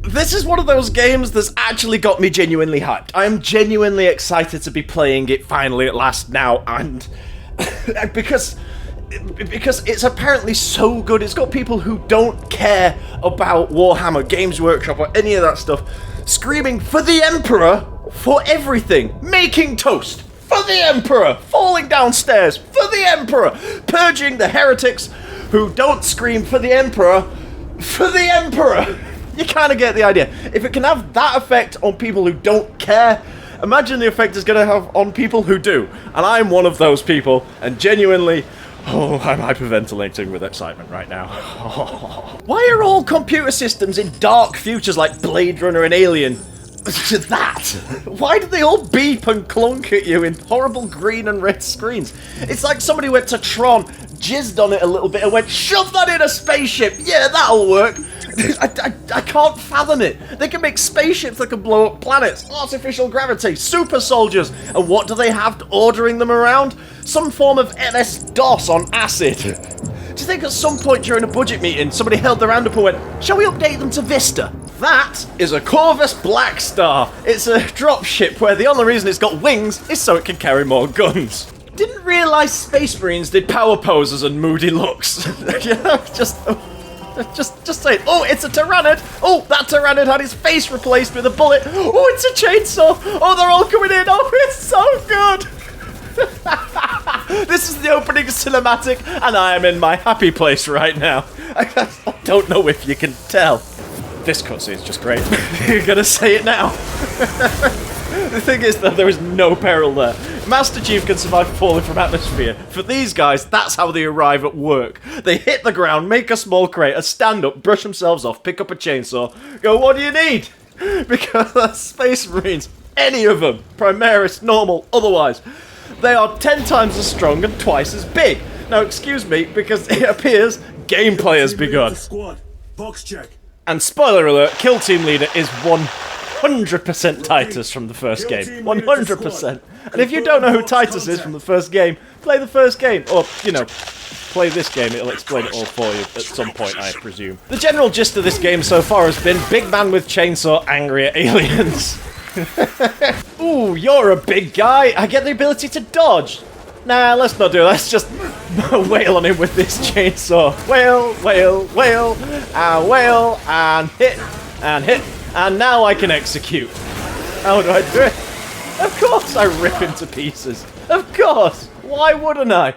This is one of those games that's actually got me genuinely hyped. I am genuinely excited to be playing it finally at last now, and because it's apparently so good. It's got people who don't care about Warhammer, Games Workshop, or any of that stuff screaming for the Emperor for everything. Making toast for the Emperor. Falling downstairs for the Emperor. Purging the heretics who don't scream for the Emperor for the Emperor. You kind of get the idea. If it can have that effect on people who don't care, imagine the effect it's going to have on people who do. And I'm one of those people, and genuinely, oh, I'm hyperventilating with excitement right now. Why are all computer systems in dark futures like Blade Runner and Alien that? Why do they all beep and clunk at you in horrible green and red screens? It's like somebody went to Tron, jizzed on it a little bit and went, shove that in a spaceship! Yeah, that'll work! I can't fathom it. They can make spaceships that can blow up planets, artificial gravity, super soldiers, and what do they have ordering them around? Some form of MS-DOS on acid. Do you think at some point during a budget meeting, somebody held their hand up and went, shall we update them to Vista? That is a Corvus Black Star. It's a dropship where the only reason it's got wings is so it can carry more guns. Didn't realise Space Marines did power poses and moody looks. You know, just say, oh, it's a Tyranid. Oh, that Tyranid had his face replaced with a bullet. Oh, it's a chainsaw. Oh, they're all coming in. Oh, it's so good. This is the opening cinematic, and I am in my happy place right now. I don't know if you can tell. This cutscene is just great. You're gonna say it now. The thing is, though, there is no peril there. Master Chief can survive falling from atmosphere. For these guys, that's how they arrive at work. They hit the ground, make a small crater, stand up, brush themselves off, pick up a chainsaw, go, what do you need? Because they're Space Marines. Any of them. Primaris, normal, otherwise. They are 10 times as strong and twice as big. Now, excuse me, because it appears gameplay has begun. Squad. Box check. And spoiler alert, Kill Team Leader is 100% Titus from the first game. 100%. And if you don't know who Titus is from the first game, play the first game. Or, you know, play this game, it'll explain it all for you at some point, I presume. The general gist of this game so far has been big man with chainsaw angry at aliens. Ooh, you're a big guy. I get the ability to dodge. Nah, let's not do it. Let's just wail on him with this chainsaw. Wail, wail, wail, and wail, and hit, and now I can execute. How do I do it? Of course I rip into pieces. Of course. Why wouldn't I?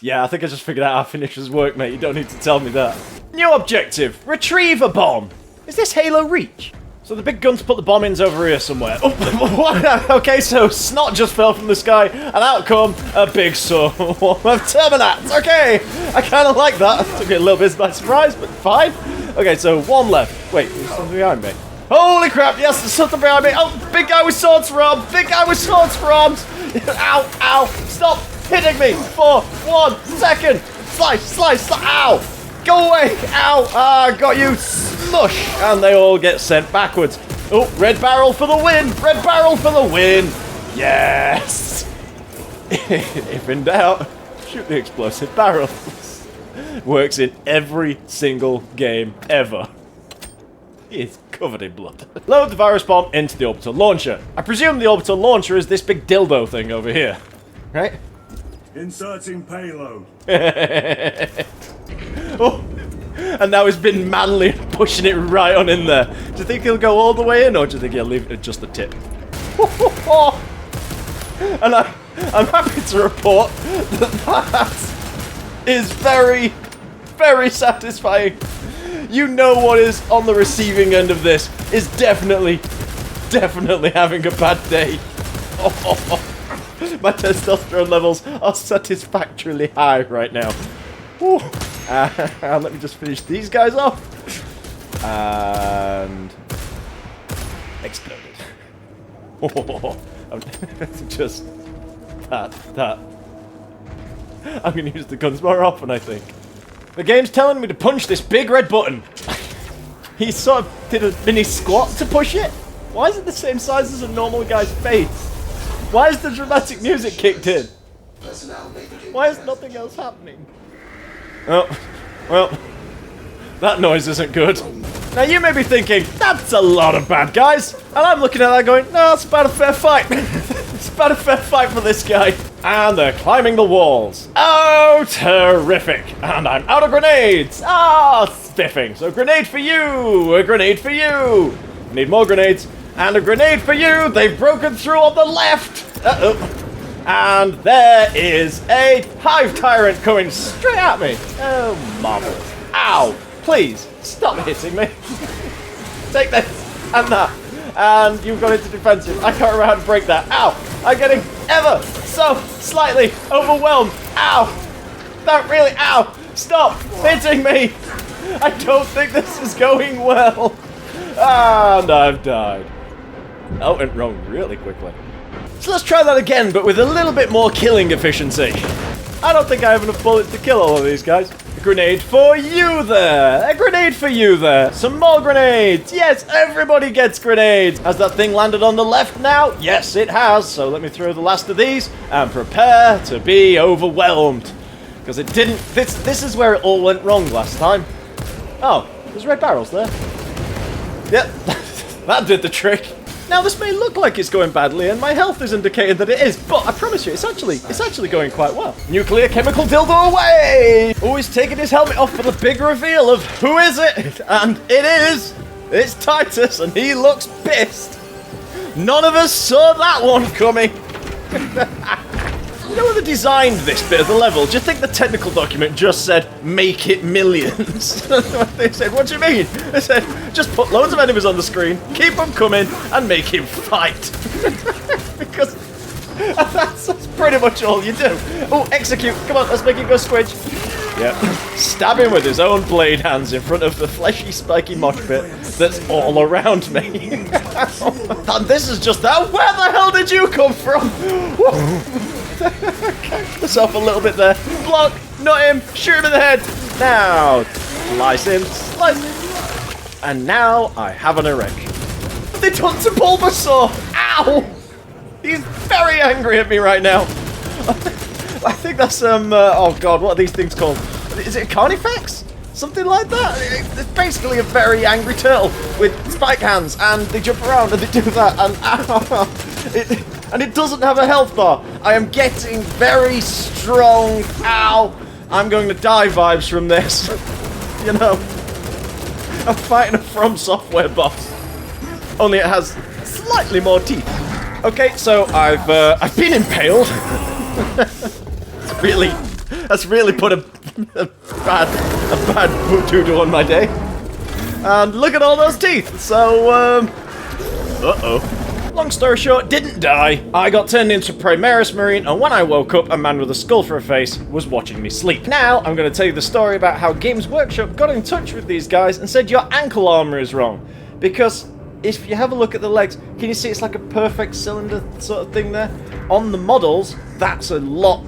Yeah, I think I just figured out how finishers work, mate. You don't need to tell me that. New objective. Retrieve a bomb. Is this Halo Reach? So the big guns put the bombings over here somewhere. Oh, what? Okay, so snot just fell from the sky, and out come a big swarm of Terminats. Okay, I kind of like that. Took me a little bit by surprise, but fine. Okay, so one left. Wait, there's something behind me. Holy crap, yes, there's something behind me. Oh, big guy with swords for arms. Big guy with swords for arms. Ow, ow, stop hitting me for 1 second. Slice, slice, slice, ow. Go away! Ow! Ah, got you! Smush! And they all get sent backwards. Oh, red barrel for the win! Red barrel for the win! Yes! If in doubt, shoot the explosive barrels. Works in every single game ever. It's covered in blood. Load the virus bomb into the orbital launcher. I presume the orbital launcher is this big dildo thing over here. Right? Inserting payload. Oh, and now he's been manly pushing it right on in there. Do you think he'll go all the way in, or do you think he'll leave it at just the tip? And I'm happy to report that is very, very satisfying. You know what is on the receiving end of this is definitely having a bad day. My testosterone levels are satisfactorily high right now. Let me just finish these guys off. And exploded. Just that. I'm gonna use the guns more often, I think. The game's telling me to punch this big red button. He sort of did a mini squat to push it. Why is it the same size as a normal guy's face? Why is the dramatic music kicked in? Why is nothing else happening? Oh, well, that noise isn't good. Now you may be thinking, that's a lot of bad guys. And I'm looking at that going, no, it's about a fair fight. It's about a fair fight for this guy. And they're climbing the walls. Oh, terrific. And I'm out of grenades. Ah, spiffing. So grenade for you, a grenade for you. Need more grenades. And a grenade for you. They've broken through on the left. Uh-oh. And there is a hive tyrant coming straight at me. Oh, marvelous. Ow. Please, stop hitting me. Take this and that. And you've got into defensive. I can't remember how to break that. Ow. I'm getting ever so slightly overwhelmed. Ow. Don't really. Ow. Stop hitting me. I don't think this is going well. And I've died. That went wrong really quickly. So let's try that again, but with a little bit more killing efficiency. I don't think I have enough bullets to kill all of these guys. A grenade for you there! A grenade for you there! Some more grenades! Yes, everybody gets grenades! Has that thing landed on the left now? Yes, it has. So let me throw the last of these and prepare to be overwhelmed. Because it didn't... This is where it all went wrong last time. Oh, there's red barrels there. Yep, that did the trick. Now this may look like it's going badly, and my health is indicating that it is, but I promise you, it's actually going quite well. Nuclear chemical dildo away! Oh, he's taking his helmet off for the big reveal of who is it? And it's Titus, and he looks pissed. None of us saw that one coming. You know when they designed this bit of the level, do you think the technical document just said, make it millions? They said, what do you mean? They said, just put loads of enemies on the screen, keep them coming, and make him fight. Because that's pretty much all you do. Oh, execute. Come on, let's make it go squidge. Yep. Stab him with his own blade hands in front of the fleshy, spiky mosh pit that's all around me. And this is just that. Where the hell did you come from? Catch myself a little bit there. Block, not him, shoot him in the head. Now, slice him, slice him. And now I have an erection. They done to Bulbasaur. Ow! He's very angry at me right now. I think that's oh god, what are these things called? Is it a Carnifex? Something like that? It's basically a very angry turtle with spike hands, and they jump around and they do that, and and it doesn't have a health bar. I am getting very strong, ow, I'm going to die vibes from this. You know, I'm fighting a From Software boss, only it has slightly more teeth. Okay, so I've been impaled. That's really put a bad voodoo on my day. And look at all those teeth. So, uh-oh. Long story short, didn't die. I got turned into Primaris Marine, and when I woke up, a man with a skull for a face was watching me sleep. Now, I'm going to tell you the story about how Games Workshop got in touch with these guys and said your ankle armor is wrong. Because if you have a look at the legs, can you see it's like a perfect cylinder sort of thing there? On the models, that's a lot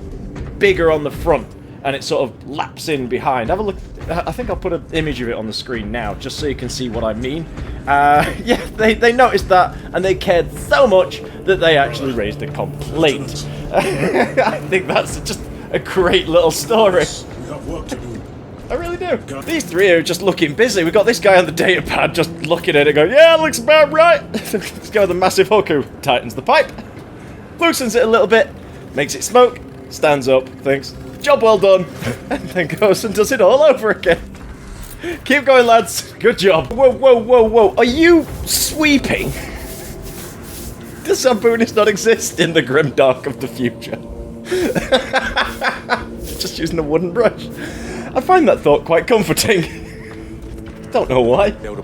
bigger on the front, and it sort of laps in behind. Have a look. I think I'll put an image of it on the screen now, just so you can see what I mean. Yeah, they noticed that, and they cared so much that they actually raised a complaint. I think that's just a great little story. We have work to do. I really do. These three are just looking busy. We got this guy on the data pad just looking at it going, yeah, looks about right. This guy with the massive hook who tightens the pipe, loosens it a little bit, makes it smoke, stands up, thinks, job well done, and then goes and does it all over again. Keep going, lads. Good job. Whoa, whoa, whoa, whoa. Are you sweeping? Does Zamboonies not exist in the grim dark of the future? Just using a wooden brush. I find that thought quite comforting. Don't know why. Nope,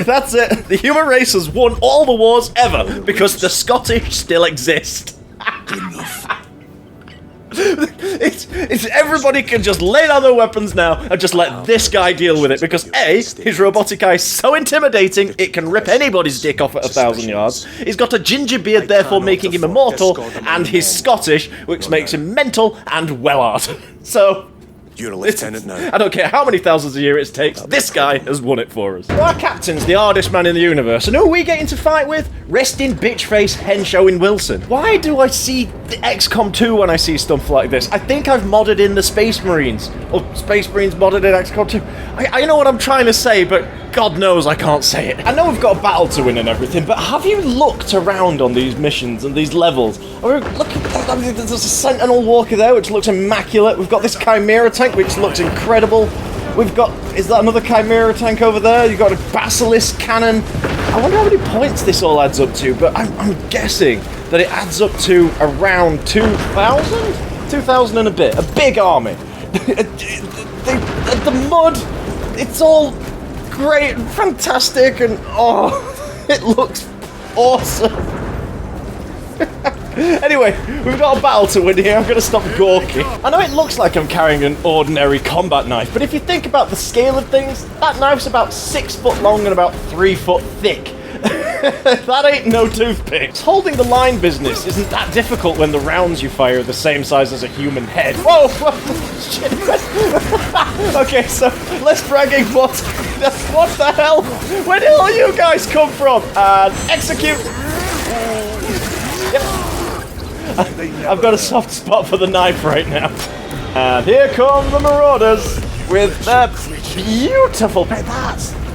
that's it. The human race has won all the wars ever because the Scottish still exist. It's everybody can just lay down their weapons now and just let this guy deal with it, because A, his robotic eye is so intimidating it can rip anybody's dick off at 1,000 yards. He's got a ginger beard, therefore making him immortal, and he's Scottish, which makes him mental and wellard. So, You're a lieutenant now. I don't care how many thousands of years it takes, this guy has won it for us. Our captain's the hardest man in the universe, and who are we getting to fight with? Resting bitch face hench Owen Wilson. Why do I see the XCOM 2 when I see stuff like this? I think I've modded in the Space Marines, or Space Marines modded in XCOM 2. I know what I'm trying to say, but God knows I can't say it. I know we've got a battle to win and everything, but have you looked around on these missions and these levels? I mean, look, there's a Sentinel Walker there, which looks immaculate. We've got this Chimera tank, which looks incredible. We've got, is that another Chimera tank over there? You've got a Basilisk cannon. I wonder how many points this all adds up to, but I'm guessing that it adds up to around 2,000? 2,000 and a bit. A big army. The mud, it's all great and fantastic, and oh, it looks awesome. Anyway, we've got a battle to win here. I'm going to stop gawking. I know it looks like I'm carrying an ordinary combat knife, but if you think about the scale of things, that knife's about 6 foot long and about 3 foot thick. That ain't no toothpicks. Holding the line business isn't that difficult when the rounds you fire are the same size as a human head. Whoa! Shit. Okay, so less bragging, but what the hell? Where did all you guys come from? And execute. Yep. I've got a soft spot for the knife right now. And here come the Marauders with their beautiful pet.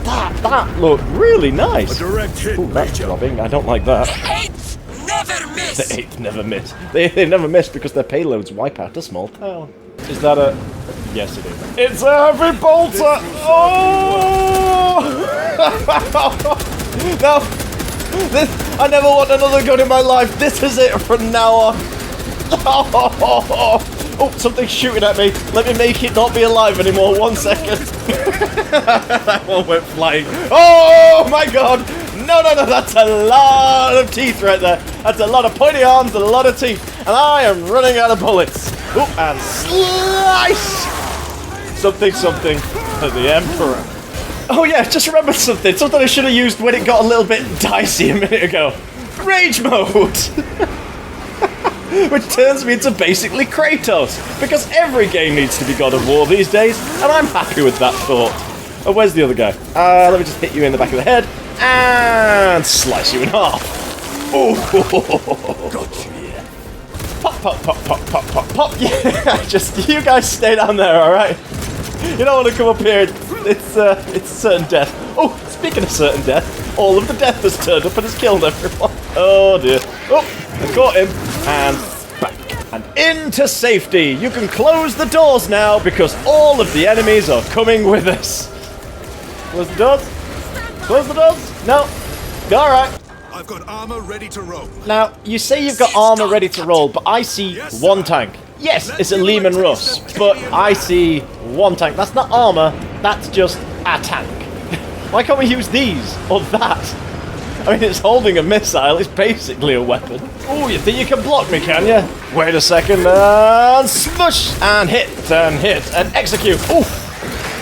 That looked really nice. A direct hit. Ooh, that's dropping. I don't like that. The 8th never miss. The 8th never miss. They never miss because their payloads wipe out a small town. Is that a... Yes, it is. It's a heavy bolter! Oh! No! I never want another gun in my life. This is it from now on. Oh, something's shooting at me. Let me make it not be alive anymore. 1 second. That one went flying. Oh my god. No. That's a lot of teeth right there. That's a lot of pointy arms and a lot of teeth. And I am running out of bullets. Oh, and slice. Something for the Emperor. Oh yeah, just remembered something I should have used when it got a little bit dicey a minute ago. Rage mode! Which turns me into basically Kratos, because every game needs to be God of War these days, and I'm happy with that thought. Oh, where's the other guy? Let me just hit you in the back of the head, and slice you in half. Oh, gotcha. Yeah. Pop. Yeah, just, you guys stay down there, alright? You don't want to come up here. It's certain death. Oh, speaking of certain death, all of the death has turned up and has killed everyone. Oh dear. Oh, I caught him. And back. And into safety. You can close the doors now because all of the enemies are coming with us. Close the doors? Close the doors? No. Alright. I've got armor ready to roll. Now, you say you've got armor ready to roll, but I see one tank. Yes, it's a Lehman Russ, but I see one tank. That's not armor, that's just a tank. Why can't we use these or that? I mean, it's holding a missile, it's basically a weapon. Oh, you think you can block me, can you? Wait a second, and smush, and hit, and execute. Ooh,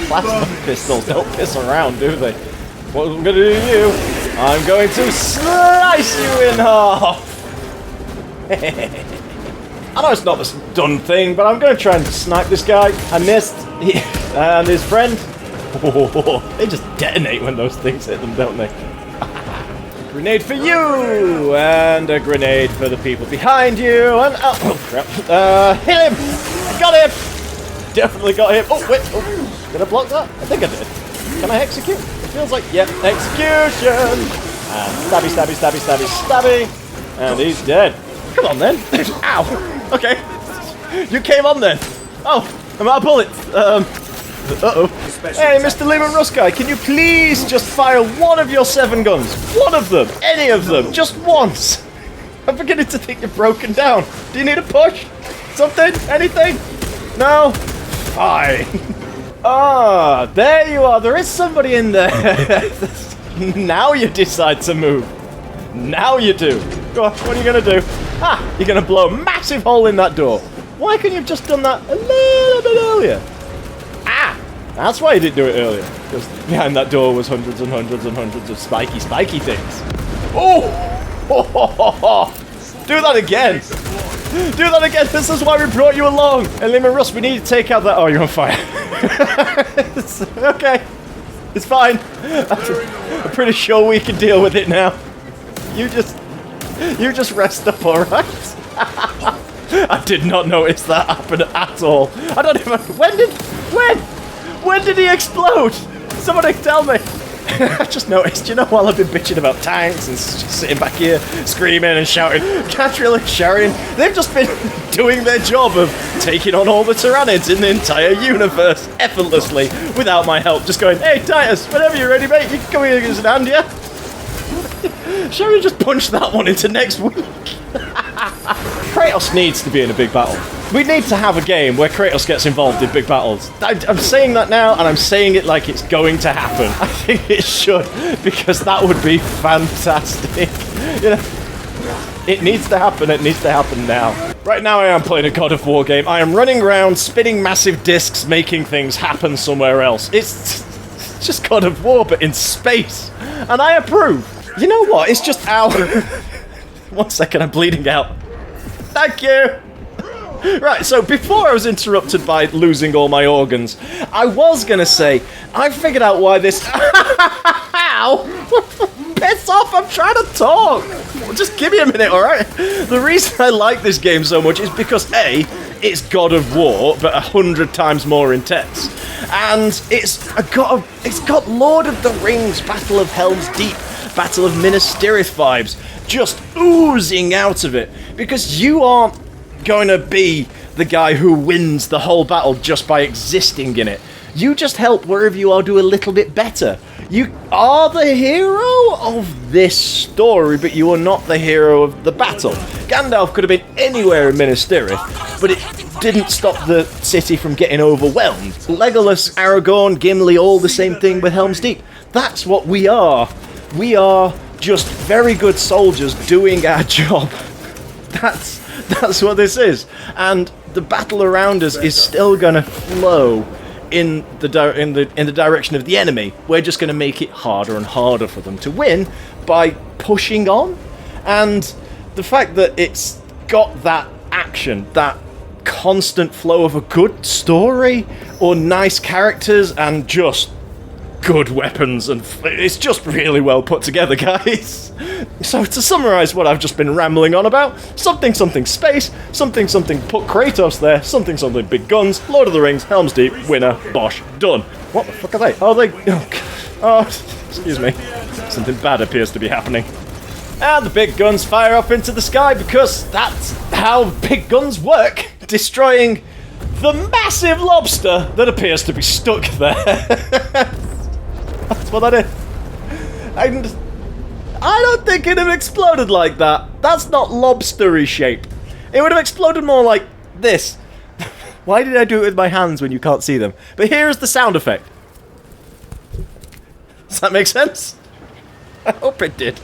plasma pistols don't piss around, do they? What am I going to do to you? I'm going to slice you in half. I know it's not the done thing, but I'm going to try and snipe this guy. I missed. And his friend. Oh, they just detonate when those things hit them, don't they? A grenade for you! And a grenade for the people behind you. And oh crap. Hit him! Got him! Definitely got him. Oh, wait. Oh, did I block that? I think I did. Can I execute? It feels like, yep, execution! And stabby. And he's dead. Come on then. Ow. Okay. You came on then. Oh, I'm out of bullets. Uh-oh. Hey, Mr. Lehman Russ guy, can you please just fire one of your 7 guns? One of them. Any of them. Just once. I'm beginning to think you're broken down. Do you need a push? Something? Anything? No? Fine. Ah, there you are. There is somebody in there. Now you decide to move. Now you do. Go on, what are you going to do? Ah, you're going to blow a massive hole in that door. Why couldn't you have just done that a little bit earlier? Ah, that's why you didn't do it earlier. Because behind that door was hundreds and hundreds and hundreds of spiky things. Oh! Do that again. Do that again. This is why we brought you along. And Liam and Russ, we need to take out that. Oh, you're on fire. It's okay. It's fine. I'm pretty sure we can deal with it now. You just rest up, all right? I did not notice that happen at all. I don't even. When did he explode? Somebody tell me. I just noticed, you know, while I've been bitching about tanks and just sitting back here screaming and shouting, can't really shouting, they've just been doing their job of taking on all the Tyrannids in the entire universe effortlessly without my help. Just going, hey Titus, whenever you're ready, mate, you can come here and give us an hand, yeah? Shall we just punch that one into next week? Kratos needs to be in a big battle. We need to have a game where Kratos gets involved in big battles. I'm saying that now, and I'm saying it like it's going to happen. I think it should, because that would be fantastic. You know, it needs to happen. It needs to happen now. Right now I am playing a God of War game. I am running around, spinning massive discs, making things happen somewhere else. It's just God of War, but in space. And I approve. You know what? It's just out. 1 second, I'm bleeding out. Thank you. Right, so before I was interrupted by losing all my organs, I was gonna say, I figured out why this... Ow! Piss off, I'm trying to talk! Just give me a minute, alright? The reason I like this game so much is because A, it's God of War, but 100 times more intense. And it's got Lord of the Rings, Battle of Helm's Deep, Battle of Minas Tirith vibes just oozing out of it. Because you aren't going to be the guy who wins the whole battle just by existing in it. You just help wherever you are do a little bit better. You are the hero of this story, but you are not the hero of the battle. Gandalf could have been anywhere in Minas Tirith, but it didn't stop the city from getting overwhelmed. Legolas, Aragorn, Gimli, all the same thing with Helm's Deep. That's what we are. We are just very good soldiers doing our job. That's what this is. And the battle around us is still going to flow in the direction of the enemy. We're just going to make it harder and harder for them to win by pushing on. And the fact that it's got that action, that constant flow of a good story or nice characters and just good weapons, and it's just really well put together, guys. So to summarise what I've just been rambling on about, something space, something put Kratos there, something big guns, Lord of the Rings, Helm's Deep, winner, bosh, done. What the fuck are they? Oh, excuse me. Something bad appears to be happening. And the big guns fire up into the sky because that's how big guns work, destroying the massive lobster that appears to be stuck there. That's what that is. And I don't think it'd have exploded like that. That's not lobstery shape. It would have exploded more like this. Why did I do it with my hands when you can't see them? But here's the sound effect. Does that make sense? I hope it did.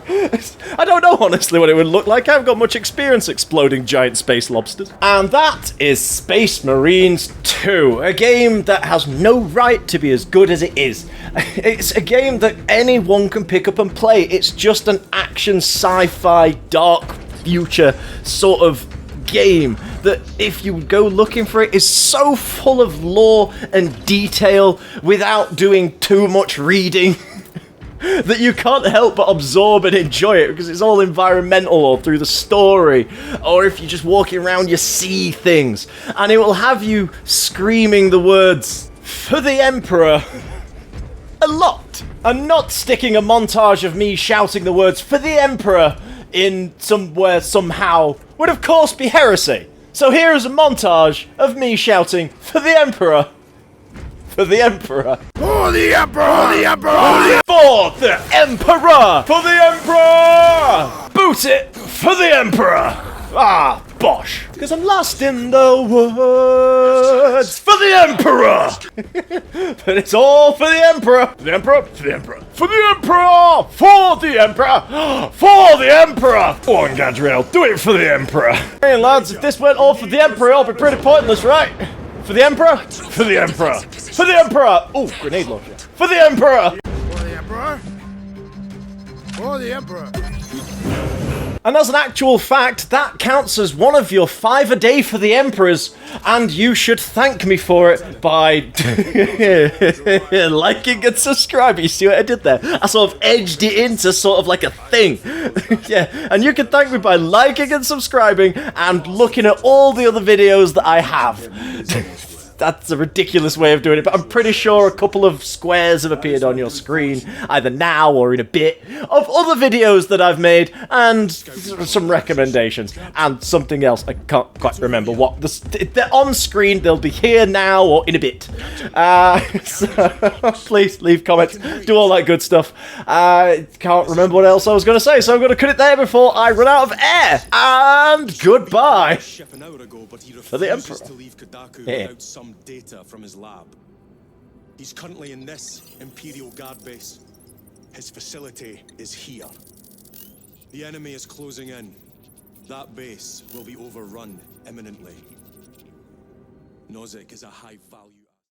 I don't know, honestly, what it would look like. I haven't got much experience exploding giant space lobsters. And that is Space Marines 2, a game that has no right to be as good as it is. It's a game that anyone can pick up and play. It's just an action, sci-fi, dark future sort of game that, if you go looking for it, is so full of lore and detail without doing too much reading. That you can't help but absorb and enjoy it because it's all environmental or through the story, or if you're just walking around you see things, and it will have you screaming the words "for the Emperor" a lot, and not sticking a montage of me shouting the words "for the Emperor" in somewhere somehow would of course be heresy. So here is a montage of me shouting "for the Emperor." For the Emperor. For the Emperor! For the Emperor! For the Emperor! For the Emperor! Boot it for the Emperor! Ah, bosh. Because I'm lost in the woods. For the Emperor! But it's all for the Emperor. For the Emperor. For the Emperor. For the Emperor! For the Emperor! For the Emperor! Go on, Gadriel, do it for the Emperor. Hey lads, if this went all for the Emperor, it'll be pretty pointless, right? For the Emperor? For the Emperor! For the Emperor! Oh, grenade launcher. For the Emperor! For the Emperor! For the Emperor! And as an actual fact, that counts as one of your 5 a day for the Emperors, and you should thank me for it by liking and subscribing. You see what I did there? I sort of edged it into sort of like a thing. Yeah, and you can thank me by liking and subscribing and looking at all the other videos that I have. That's a ridiculous way of doing it, but I'm pretty sure a couple of squares have appeared on your screen, either now or in a bit, of other videos that I've made, and some recommendations, and something else. I can't quite remember what. They're on screen, they'll be here now or in a bit. So please leave comments, do all that good stuff. I can't remember what else I was going to say, so I'm going to cut it there before I run out of air. And goodbye. For the Emperor. Yeah. Some data from his lab. He's currently in this Imperial Guard base. His facility is here. The enemy is closing in. That base will be overrun imminently. Nozick is a high-value